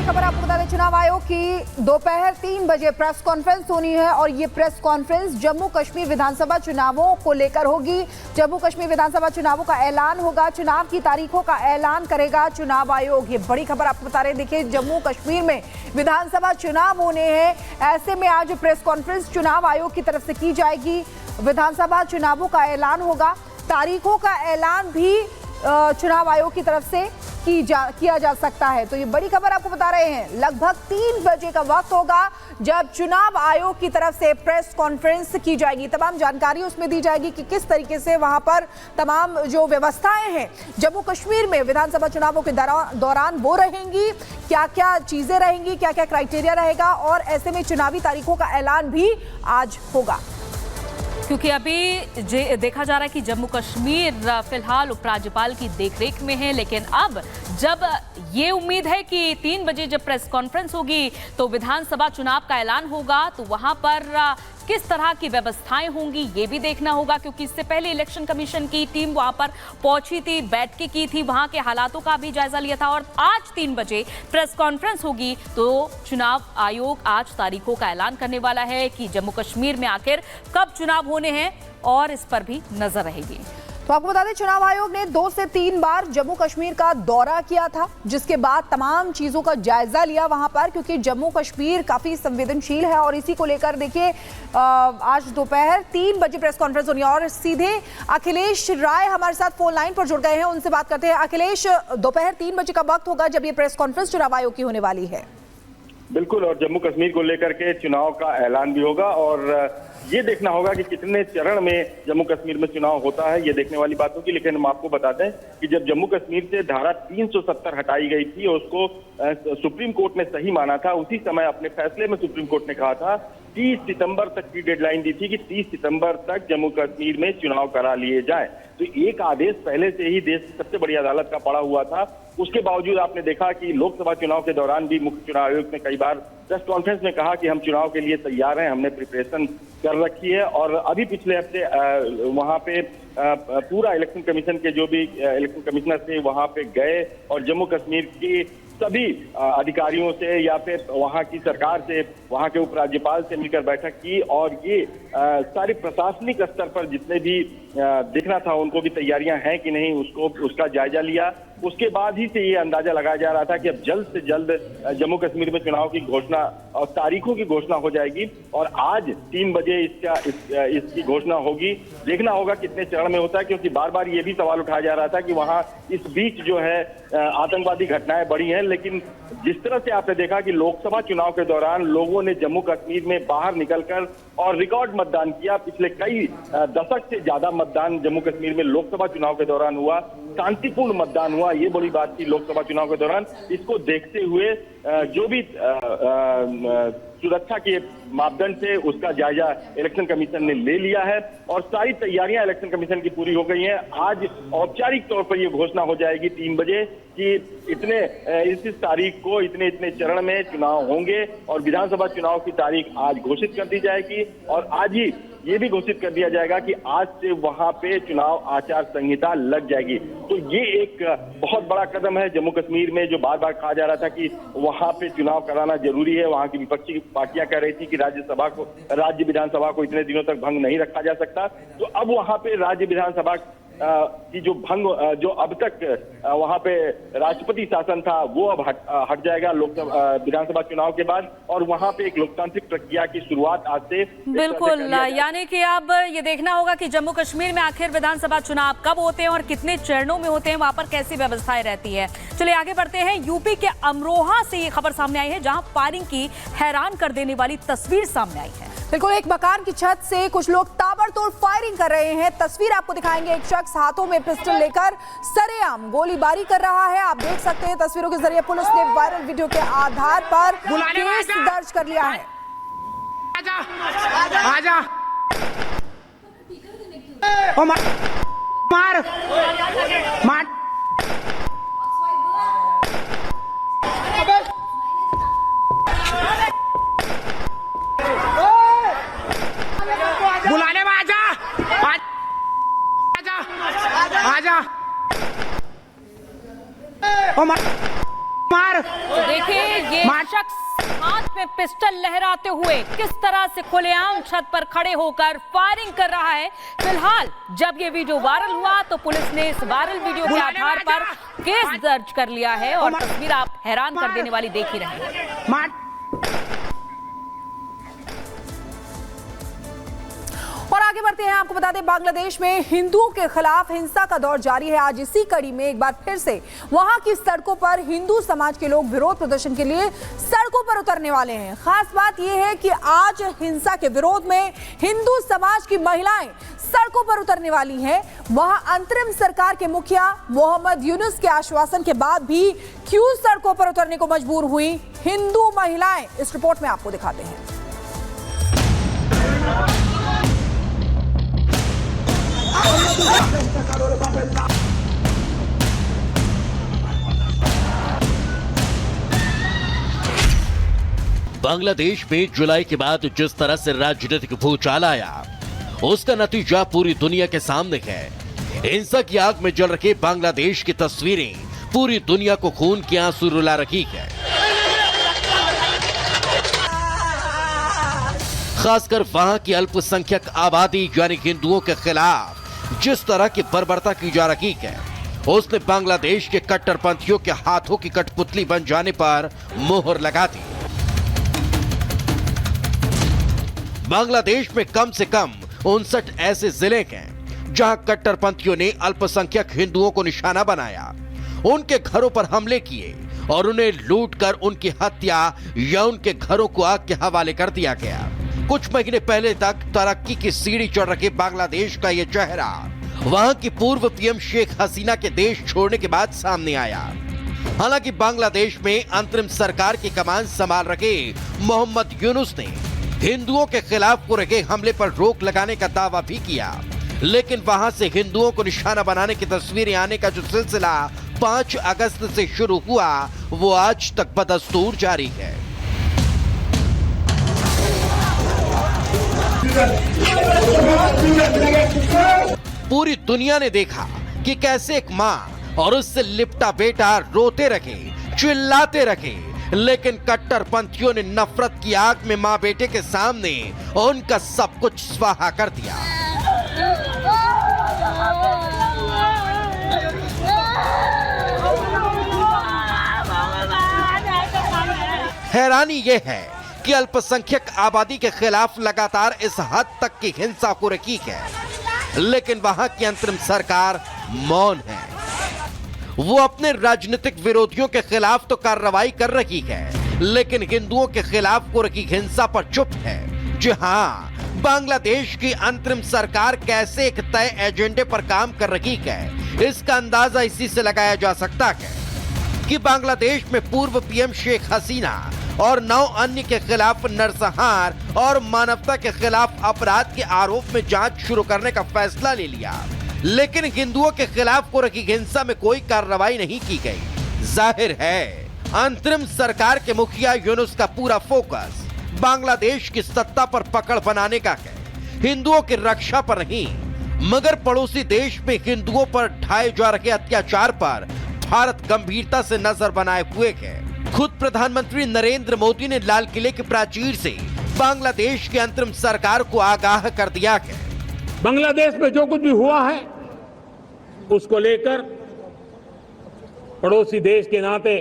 खबर आपको बता दें, चुनाव आयोग की दोपहर 3 बजे प्रेस कॉन्फ्रेंस होनी है और ये प्रेस कॉन्फ्रेंस जम्मू कश्मीर विधानसभा चुनावों को लेकर होगी। जम्मू कश्मीर विधानसभा चुनावों का ऐलान होगा, चुनाव की तारीखों का ऐलान करेगा चुनाव आयोग। ये बड़ी खबर आपको बता रहे हैं। देखिए, जम्मू कश्मीर में विधानसभा चुनाव होने हैं, ऐसे में आज प्रेस कॉन्फ्रेंस चुनाव आयोग की तरफ से की जाएगी। विधानसभा चुनावों का ऐलान होगा, तारीखों का ऐलान भी चुनाव आयोग की तरफ से किया जा सकता है। तो ये बड़ी खबर आपको बता रहे हैं। लगभग 3 बजे का वक्त होगा जब चुनाव आयोग की तरफ से प्रेस कॉन्फ्रेंस की जाएगी। तमाम जानकारी उसमें दी जाएगी कि किस तरीके से वहां पर तमाम जो व्यवस्थाएं हैं जम्मू कश्मीर में विधानसभा चुनावों के दौरान वो रहेंगी, क्या क्या चीजें रहेंगी, क्या क्या क्राइटेरिया रहेगा, और ऐसे में चुनावी तारीखों का ऐलान भी आज होगा। क्योंकि अभी देखा जा रहा है कि जम्मू कश्मीर फिलहाल उपराज्यपाल की देखरेख में है, लेकिन अब जब ये उम्मीद है कि 3 बजे जब प्रेस कॉन्फ्रेंस होगी तो विधानसभा चुनाव का ऐलान होगा, तो वहां पर किस तरह की व्यवस्थाएं होंगी ये भी देखना होगा। क्योंकि इससे पहले इलेक्शन कमीशन की टीम वहां पर पहुंची थी, बैठकें की थी, वहां के हालातों का भी जायजा लिया था, और आज 3 बजे प्रेस कॉन्फ्रेंस होगी तो चुनाव आयोग आज तारीखों का ऐलान करने वाला है कि जम्मू कश्मीर में आखिर कब चुनाव होने हैं, और इस पर भी नजर रहेगी। तो आपको बता दें, चुनाव आयोग ने 2 से 3 बार जम्मू कश्मीर का दौरा किया था, जिसके बाद तमाम चीजों का जायजा लिया वहां पर, क्योंकि जम्मू कश्मीर काफी संवेदनशील है और इसी को लेकर देखिए आज दोपहर 3 बजे प्रेस कॉन्फ्रेंस होनी है। और सीधे अखिलेश राय हमारे साथ फोन लाइन पर जुड़ गए हैं, उनसे बात करते हैं। अखिलेश, दोपहर 3 बजे का वक्त होगा जब ये प्रेस कॉन्फ्रेंस चुनाव आयोग की होने वाली है। बिल्कुल, और जम्मू कश्मीर को लेकर के चुनाव का ऐलान भी होगा, और ये देखना होगा कि कितने चरण में जम्मू कश्मीर में चुनाव होता है, ये देखने वाली बात होगी। लेकिन हम आपको बता दें कि जब जम्मू कश्मीर से धारा 370 हटाई गई थी और उसको सुप्रीम कोर्ट ने सही माना था, उसी समय अपने फैसले में सुप्रीम कोर्ट ने कहा था 30 सितंबर तक की डेडलाइन दी थी कि 30 सितंबर तक जम्मू कश्मीर में चुनाव करा लिए जाए। तो एक आदेश पहले से ही देश की सबसे बड़ी अदालत का पड़ा हुआ था। उसके बावजूद आपने देखा कि लोकसभा चुनाव के दौरान भी मुख्य चुनाव आयोग ने कई बार प्रेस कॉन्फ्रेंस में कहा कि हम चुनाव के लिए तैयार हैं, हमने प्रिपरेशन कर रखी है। और अभी पिछले हफ्ते वहां पे पूरा इलेक्शन कमीशन के जो भी इलेक्शन कमिश्नर थे वहां पे गए और जम्मू कश्मीर की सभी अधिकारियों से या फिर वहां की सरकार से, वहां के उपराज्यपाल से मिलकर बैठक की, और ये सारे प्रशासनिक स्तर पर जितने भी देखना था उनको भी तैयारियां हैं कि नहीं, उसका जायजा लिया। उसके बाद ही से ये अंदाजा लगाया जा रहा था कि अब जल्द से जल्द जम्मू कश्मीर में चुनाव की घोषणा और तारीखों की घोषणा हो जाएगी, और आज 3 बजे इसकी घोषणा होगी। देखना होगा कितने चरण में होता है, क्योंकि बार बार ये भी सवाल उठाया जा रहा था कि वहां इस बीच जो है आतंकवादी घटनाएं बढ़ी हैं। लेकिन जिस तरह से आपने देखा कि लोकसभा चुनाव के दौरान लोगों ने जम्मू कश्मीर में बाहर निकलकर और रिकॉर्ड मतदान किया, पिछले कई दशक से ज्यादा मतदान जम्मू कश्मीर में लोकसभा चुनाव के दौरान हुआ, शांतिपूर्ण मतदान हुआ, ये बड़ी बात थी लोकसभा चुनाव के दौरान। इसको देखते हुए जो भी सुरक्षा के मापदंड थे उसका जायजा इलेक्शन कमीशन ने ले लिया है, और सारी तैयारियां इलेक्शन कमीशन की पूरी हो गई हैं। आज औपचारिक तौर पर यह घोषणा हो जाएगी 3 बजे कि इस तारीख को इतने चरण में चुनाव होंगे, और विधानसभा चुनाव की तारीख आज घोषित कर दी जाएगी। और आज ही ये भी घोषित कर दिया जाएगा कि आज से वहां पे चुनाव आचार संहिता लग जाएगी। तो ये एक बहुत बड़ा कदम है जम्मू कश्मीर में, जो बार बार कहा जा रहा था कि वहां पे चुनाव कराना जरूरी है। वहां की विपक्षी पार्टियां कह रही थी कि राज्य विधानसभा को इतने दिनों तक भंग नहीं रखा जा सकता। तो अब वहां पे राज्य विधानसभा की जो भंग जो अब तक वहां पे राष्ट्रपति शासन था वो अब हट जाएगा लोकसभा विधानसभा चुनाव के बाद, और वहां पे एक लोकतांत्रिक प्रक्रिया की शुरुआत आज से बिल्कुल, यानी कि अब ये देखना होगा कि जम्मू कश्मीर में आखिर विधानसभा चुनाव कब होते हैं और कितने चरणों में होते हैं, वहां पर कैसी व्यवस्थाएं रहती है। चलिए आगे बढ़ते हैं। यूपी के अमरोहा से ये खबर सामने आई है, जहां फायरिंग की हैरान कर देने वाली तस्वीर सामने आई है। बिल्कुल, एक मकान की छत से कुछ लोग ताबड़तोड़ फायरिंग कर रहे हैं। तस्वीर आपको दिखाएंगे। एक शख्स हाथों में पिस्टल लेकर सरेआम गोलीबारी कर रहा है। आप देख सकते हैं तस्वीरों के जरिए पुलिस ने वायरल वीडियो के आधार पर केस दर्ज कर लिया है। आजा ओ मार बुलाने में आजा ओ मार तो देखिए, ये शख्स हाथ में पिस्टल लहराते हुए किस तरह से खुलेआम छत पर खड़े होकर फायरिंग कर रहा है। फिलहाल जब ये वीडियो वायरल हुआ तो पुलिस ने इस वायरल वीडियो के आधार पर केस दर्ज कर लिया है और तस्वीर आप हैरान कर देने वाली देख ही रहे हैं। और आगे बढ़ते हैं, आपको बता दें बांग्लादेश में हिंदुओं के खिलाफ हिंसा का दौर जारी है। आज इसी कड़ी में एक बार फिर से वहां की सड़कों पर हिंदू समाज के लोग विरोध प्रदर्शन के लिए सड़कों पर उतरने वाले हैं। खास बात यह है कि आज हिंसा के विरोध में हिंदू समाज की महिलाएं सड़कों पर उतरने वाली हैं। वहां अंतरिम सरकार के मुखिया मोहम्मद यूनुस के आश्वासन के बाद भी क्यों सड़कों पर उतरने को मजबूर हुई हिंदू महिलाएं, इस रिपोर्ट में आपको दिखाते हैं। बांग्लादेश में जुलाई के बाद जिस तरह से राजनीतिक भूचाल आया उसका नतीजा पूरी दुनिया के सामने है। हिंसा की आग में जल रखे बांग्लादेश की तस्वीरें पूरी दुनिया को खून के आंसू रुला रही है। खासकर वहां की अल्पसंख्यक आबादी यानी हिंदुओं के खिलाफ जिस तरह की बर्बरता की जा रही है उसने बांग्लादेश के कट्टरपंथियों के हाथों की कठपुतली बन जाने पर मोहर लगा दी। बांग्लादेश में कम से कम 59 ऐसे जिले हैं जहां कट्टरपंथियों ने अल्पसंख्यक हिंदुओं को निशाना बनाया, उनके घरों पर हमले किए और उन्हें लूटकर उनकी हत्या या उनके घरों को आग के हवाले कर दिया गया। कुछ महीने पहले तक तरक्की की सीढ़ी चढ़ रखे बांग्लादेश का यह चेहरा वहां की पूर्व पीएम शेख हसीना के देश छोड़ने के बाद सामने आया। हालांकि बांग्लादेश में अंतरिम सरकार की कमान संभाल रखे मोहम्मद यूनुस ने हिंदुओं के खिलाफ हो रहे हमले पर रोक लगाने का दावा भी किया, लेकिन वहां से हिंदुओं को निशाना बनाने की तस्वीरें आने का जो सिलसिला 5 अगस्त से शुरू हुआ वो आज तक बदस्तूर जारी है। पूरी दुनिया ने देखा कि कैसे एक मां और उससे लिपटा बेटा रोते रहे, चिल्लाते रहे, लेकिन कट्टरपंथियों ने नफरत की आग में मां बेटे के सामने उनका सब कुछ स्वाहा कर दिया। हैरानी यह है कि अल्पसंख्यक आबादी के खिलाफ लगातार इस हद तक की हिंसा हो रही है, लेकिन वहां की अंतरिम सरकार मौन है। वो अपने राजनीतिक विरोधियों के खिलाफ तो कार्रवाई कर रही है, लेकिन हिंदुओं के खिलाफ हो रही हिंसा पर चुप है। जी हाँ, बांग्लादेश की अंतरिम सरकार कैसे एक तय एजेंडे पर काम कर रही है इसका अंदाजा इसी से लगाया जा सकता है कि बांग्लादेश में पूर्व पीएम शेख हसीना और 9 अन्य के खिलाफ नरसंहार और मानवता के खिलाफ अपराध के आरोप में जांच शुरू करने का फैसला ले लिया, लेकिन हिंदुओं के खिलाफ हो रही हिंसा में कोई कार्रवाई नहीं की गई। जाहिर है अंतरिम सरकार के मुखिया यूनुस का पूरा फोकस बांग्लादेश की सत्ता पर पकड़ बनाने का है, हिंदुओं की रक्षा पर नहीं। मगर पड़ोसी देश में हिंदुओं पर ढाए जा रहे अत्याचार पर भारत गंभीरता से नजर बनाए हुए है। खुद प्रधानमंत्री नरेंद्र मोदी ने लाल किले की प्राचीर से बांग्लादेश की अंतरिम सरकार को आगाह कर दिया है। बांग्लादेश में जो कुछ भी हुआ है उसको लेकर पड़ोसी देश के नाते